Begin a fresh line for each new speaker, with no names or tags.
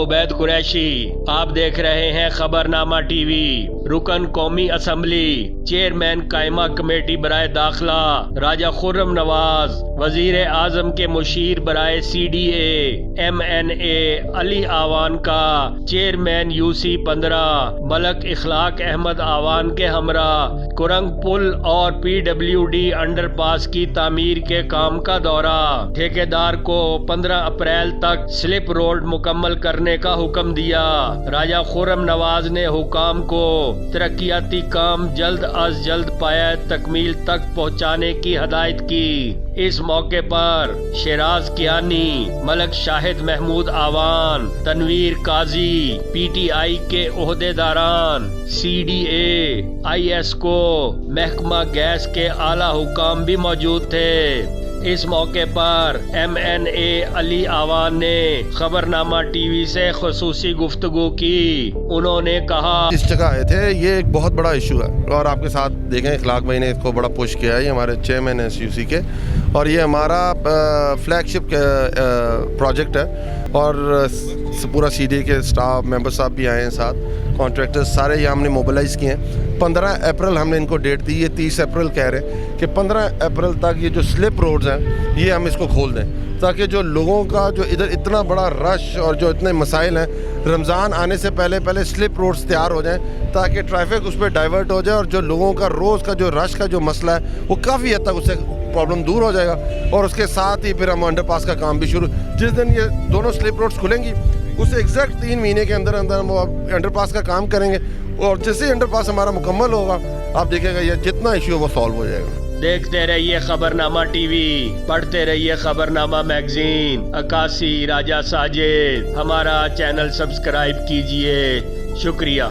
उबैद कुरैशी। आप देख रहे हैं खबरनामा टीवी। रुकन कौमी असम्बली, चेयरमैन कायमा कमेटी बराए दाखिला राजा खुर्रम नवाज, वजीर आजम के मुशीर बराए CDA MNA अली आवान का चेयरमैन UC 15 मलक इखलाक अहमद आवान के हमरा कुरंग पुल और PWD अंडरपास की तामीर के काम का दौरा। ठेकेदार को 15 अप्रैल तक स्लिप रोड मुकम्मल करने का हुक्म दिया। राजा खुर्रम नवाज ने हुकाम को तरक्याती काम जल्द अज जल्द पाया तकमील तक पहुँचाने की हदायत की। इस मौके पर शिराज कियानी, मलक शाहिद महमूद आवान, तनवीर काजी, PTI के ओहदेदारान, CDA ISCO महकमा गैस के आला हुकाम भी मौजूद थे। इस मौके पर MNA अली आवान ने खबरनामा टीवी से खुसूसी गुफ्तगू की। उन्होंने कहा,
इस जगह आए थे, ये एक बहुत बड़ा इशू है और आपके साथ देखें इखलाक भाई ने इसको बड़ा पुश किया है। ये हमारे चेयरमैन हैं SUC के और ये हमारा फ्लैगशिप प्रोजेक्ट है और पूरा CDA के स्टाफ मेंबर साहब भी आए हैं साथ, कॉन्ट्रैक्टर्स सारे ये हमने मोबिलाइज़ किए हैं। 15 अप्रैल हमने इनको डेट दी, ये 30 अप्रैल कह रहे हैं कि 15 अप्रैल तक ये जो स्लिप रोड्स हैं ये हम इसको खोल दें, ताकि जो लोगों का जो इधर इतना बड़ा रश और जो इतने मसाइल हैं, रमज़ान आने से पहले पहले स्लिप रोड्स तैयार हो जाएं ताकि ट्रैफिक उस पर डाइवर्ट हो जाए और जो लोगों का रोज़ का जो रश का जो मसला है वो काफ़ी हद तक उससे प्रॉब्लम दूर हो जाएगा। और उसके साथ ही फिर हम अंडरपास का काम भी शुरू, जिस दिन ये दोनों स्लिप रोड्स खुलेंगी उससे एग्जैक्ट 3 महीने के अंदर अंदर हम अंडरपास का काम करेंगे और जैसे ही अंडरपास हमारा मुकम्मल होगा आप देखिएगा ये जितना इशू है वो सॉल्व हो जाएगा।
देखते रहिए खबरनामा टीवी, पढ़ते रहिए खबरनामा मैगजीन। अकासी राजा साजिद, हमारा चैनल सब्सक्राइब कीजिए। शुक्रिया।